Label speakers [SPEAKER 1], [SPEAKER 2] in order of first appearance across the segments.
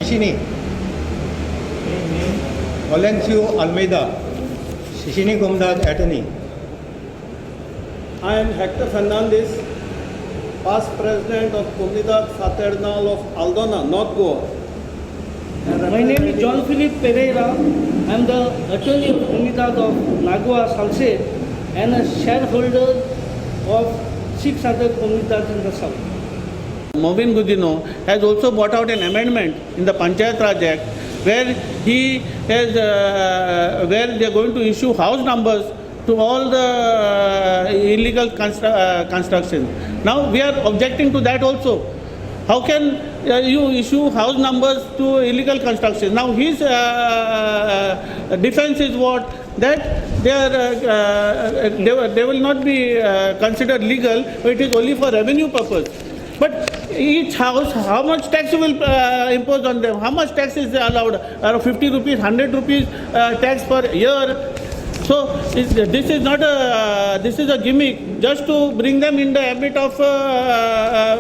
[SPEAKER 1] Shishini, Valencio Almeida, Shishini Gomdad attorney.
[SPEAKER 2] I am Hector Fernandez, past president of Comunidad Fraternal of Aldona, North Goa.
[SPEAKER 3] My name is John Philip Pereira. I am the attorney of Comunidad of Nagua Salcedo and a shareholder of 6 other comunidades in the south.
[SPEAKER 4] Movin Gudino has also brought out an amendment in the Panchayat Raj Act where he has where they are going to issue house numbers to all the illegal construction. Now we are objecting to that also. How can you issue house numbers to illegal construction? Now his defense is what? That they will not be considered legal, but it is only for revenue purpose. But each house, how much tax you will impose on them? How much tax is allowed? 50 rupees, 100 rupees tax per year. So this is not a gimmick just to bring them in the habit of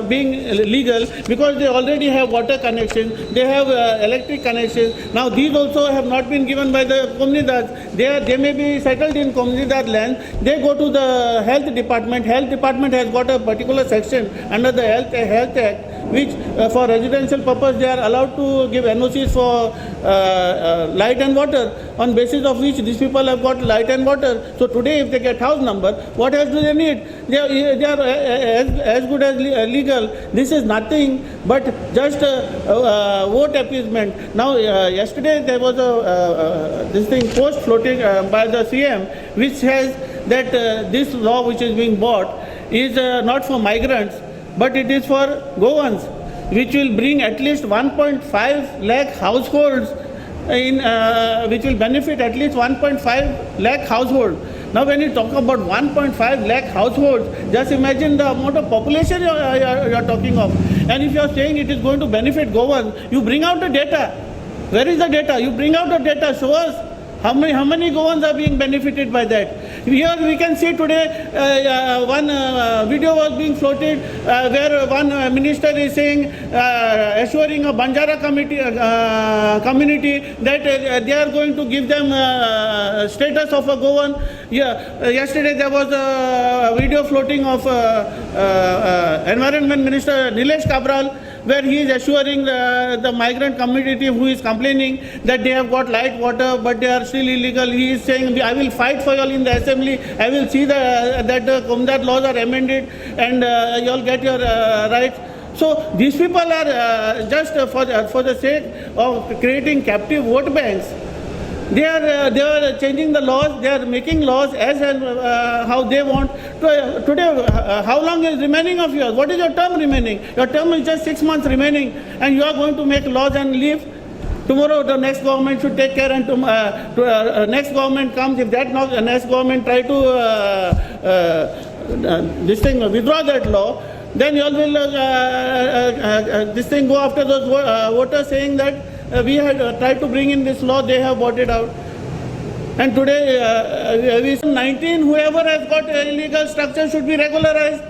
[SPEAKER 4] being legal, because they already have water connections, they have electric connections. Now these also have not been given by the comunidad. They may be settled in comunidad land. They go to the health department. Health department has got a particular section under the Health Act, which for residential purpose they are allowed to give NOCs for light and water, on basis of which these people have got light and water. So today if they get house number, what else do they need? They are as good as legal. This is nothing but just vote appeasement. Now yesterday there was this thing post floating by the CM, which says that this law which is being brought is not for migrants, but it is for Goans, which will bring at least 1.5 lakh households which will benefit at least 1.5 lakh households. Now when you talk about 1.5 lakh households, just imagine the amount of population you are talking of. And if you are saying it is going to benefit Goans, you bring out the data. Where is the data? You bring out the data, show us how many Goans are being benefited by that. Here we can see today one video was being floated where one minister is saying, assuring a Banjara community that they are going to give them status of a Goan. Yesterday there was a video floating of Environment Minister Nilesh Cabral, where he is assuring the migrant community who is complaining that they have got light water but they are still illegal. He is saying, I will fight for you all in the assembly. I will see that the Comunidad laws are amended and you all get your rights. So these people are just for the sake of creating captive vote banks. They are changing the laws. They are making laws as and how they want. Today, how long is remaining of yours? What is your term remaining? Your term is just 6 months remaining, and you are going to make laws and leave. Tomorrow, the next government should take care, and next government comes. If that next government try to withdraw that law, then you all will go after those voters saying that. We had tried to bring in this law, they have brought it out. And today, we 19, whoever has got illegal structure should be regularized.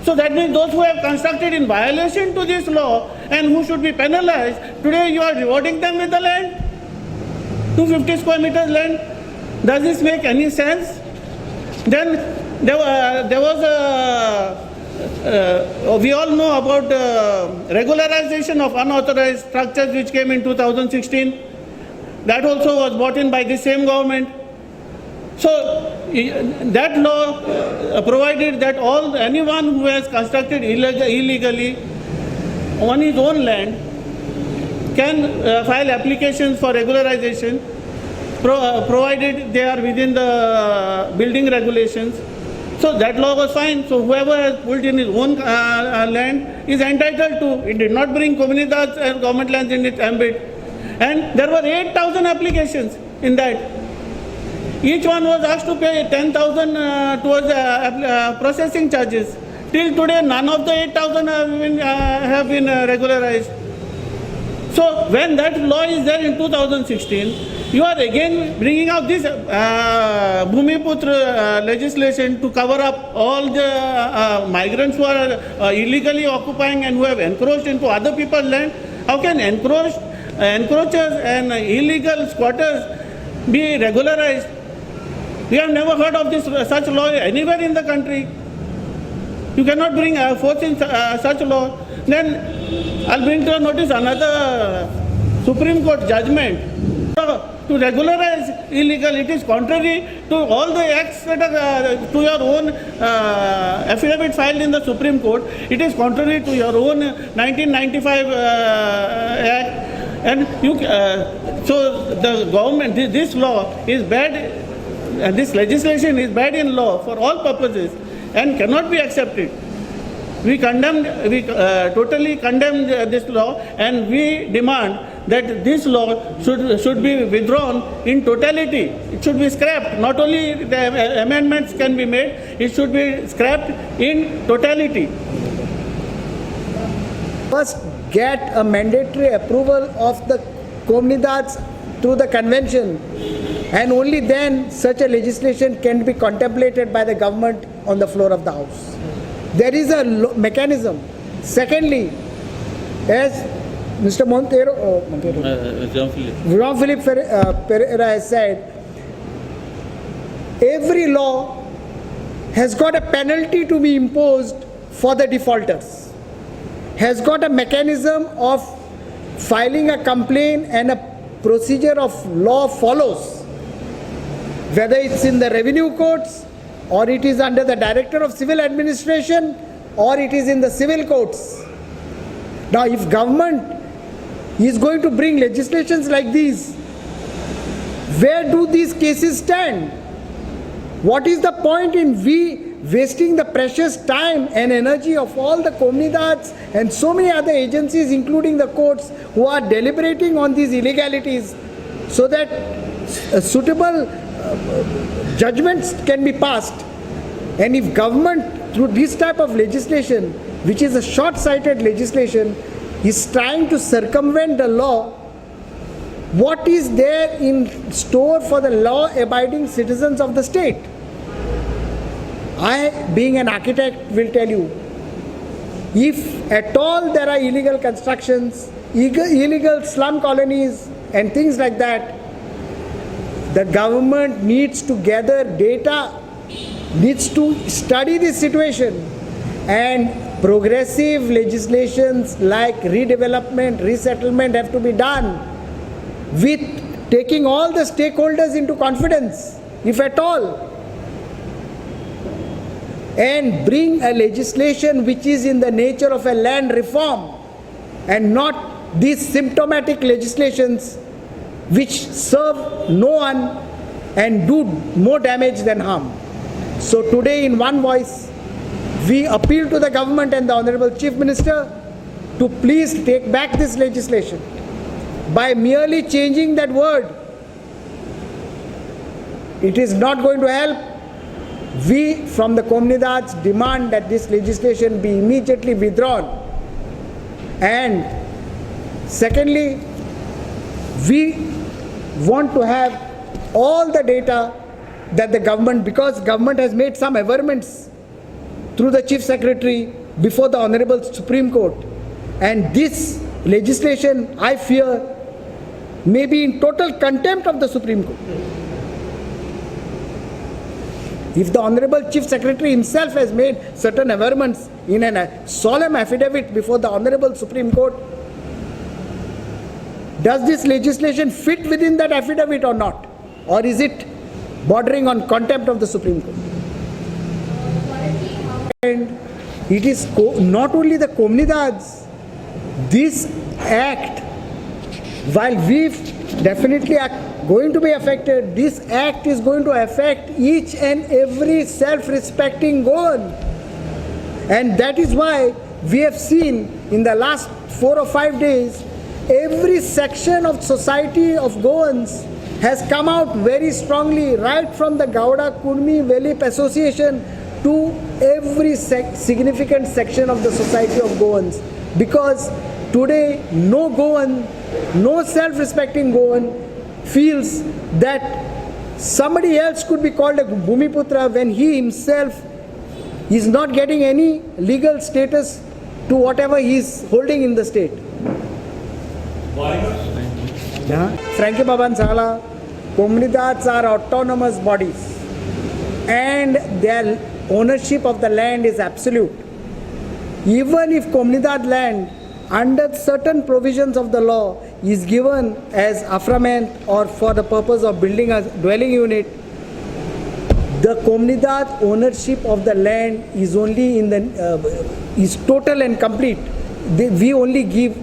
[SPEAKER 4] So that means those who have constructed in violation to this law and who should be penalized, today you are rewarding them with the land, 250 square meters land. Does this make any sense? Then there was a we all know about regularization of unauthorized structures which came in 2016. That also was brought in by the same government. So that law provided that anyone who has constructed illegally on his own land can file applications for regularization, provided they are within the building regulations. So that law was fine. So whoever has pulled in his own land is entitled to. It did not bring comunidades and government lands in its ambit. And there were 8,000 applications in that. Each one was asked to pay 10,000 towards processing charges. Till today, none of the 8,000 have been regularized. So when that law is there in 2016, you are again bringing out this Bhumiputra legislation to cover up all the migrants who are illegally occupying and who have encroached into other people's land. How can encroached encroachers and illegal squatters be regularized. We have never heard of this such law anywhere in the country. You cannot bring forth in such law. Then I'll bring to your notice another Supreme Court judgment. To regularize illegal, it is contrary to all the acts that are to your own affidavit filed in the Supreme Court. It is contrary to your own 1995 act. And you, so the government, this law is bad, this legislation is bad in law for all purposes and cannot be accepted. We totally condemn this law, and we demand that this law should be withdrawn in totality. It should be scrapped. Not only the amendments can be made, it should be scrapped in totality.
[SPEAKER 5] First, get a mandatory approval of the Comunidades through the convention, and only then such a legislation can be contemplated by the government on the floor of the House. There is a mechanism. Secondly, as Mr. Jean-Philippe Pereira has said, every law has got a penalty to be imposed for the defaulters, has got a mechanism of filing a complaint, and a procedure of law follows, whether it's in the revenue courts, or it is under the Director of Civil Administration, or it is in the civil courts. Now, if government is going to bring legislations like these, where do these cases stand? What is the point in wasting the precious time and energy of all the Comunidades and so many other agencies, including the courts, who are deliberating on these illegalities so that suitable judgments can be passed? And if government, through this type of legislation, which is a short-sighted legislation, is trying to circumvent the law, what is there in store for the law-abiding citizens of the state? I, being an architect, will tell you, if at all there are illegal constructions, illegal slum colonies and things like that, the government needs to gather data, needs to study this situation, and progressive legislations like redevelopment, resettlement have to be done with taking all the stakeholders into confidence, if at all, and bring a legislation which is in the nature of a land reform and not these symptomatic legislations which serve no one and do more damage than harm. So today, in one voice, we appeal to the government and the Honorable Chief Minister to please take back this legislation. By merely changing that word, it is not going to help. We from the Comunidades demand that this legislation be immediately withdrawn. And secondly, we want to have all the data that the government, because government has made some averments through the Chief Secretary before the Honorable Supreme Court, and this legislation, I fear, may be in total contempt of the Supreme Court. If the Honorable Chief Secretary himself has made certain averments in a solemn affidavit before the Honorable Supreme Court, does this legislation fit within that affidavit or not? Or is it bordering on contempt of the Supreme Court? And it is not only the Comunidades. This act, while we definitely are going to be affected, this act is going to affect each and every self-respecting Goan. And that is why we have seen in the last 4 or 5 days, every section of society of Goans has come out very strongly, right from the Gowda Kurmi Velip Association to every significant section of the society of Goans. Because today, no Goan, no self-respecting Goan feels that somebody else could be called a Bhumiputra when he himself is not getting any legal status to whatever he is holding in the state.
[SPEAKER 6] Why not?
[SPEAKER 5] Frankie Baban Sala, Komnidats are autonomous bodies and their ownership of the land is absolute. Even if Komnidat land under certain provisions of the law is given as affirmament or for the purpose of building a dwelling unit, the Komnidat ownership of the land is only in the is total and complete. We only give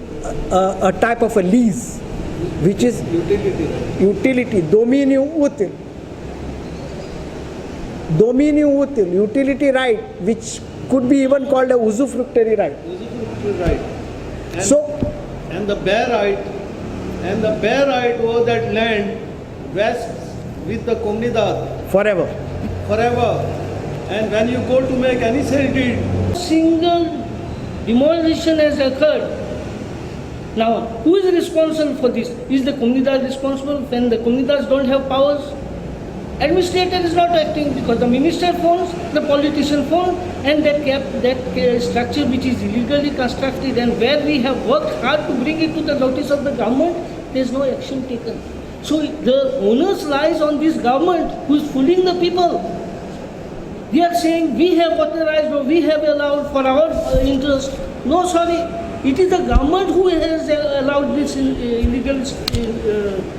[SPEAKER 5] a type of a lease, which is utility, dominium util. Dominium util, utility right, which could be even called a usufructory right.
[SPEAKER 2] Usufructory right. And,
[SPEAKER 5] So,
[SPEAKER 2] and the bare right over that land vests with the Komnidat
[SPEAKER 5] forever.
[SPEAKER 2] forever. And when you go to make any sale deed,
[SPEAKER 3] Single demolition has occurred. Now, who is responsible for this? Is the Komnidat responsible when the Komnidats don't have powers? Administrator is not acting because the minister phones, the politician phones, and that structure which is illegally constructed and where we have worked hard to bring it to the notice of the government, there is no action taken. So the onus lies on this government who is fooling the people. We are saying we have authorized or we have allowed for our interest. No, sorry. It is the government who has allowed this illegal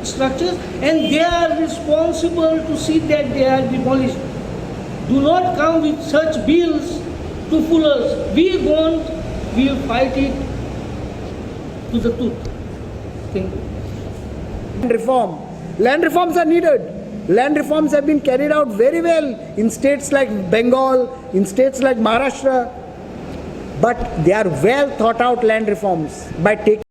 [SPEAKER 3] structures and they are responsible to see that they are demolished. Do not come with such bills to fool us. We will fight it to the tooth. Thank you.
[SPEAKER 5] Land reform. Land reforms are needed. Land reforms have been carried out very well in states like Bengal, in states like Maharashtra, but they are well thought out land reforms by taking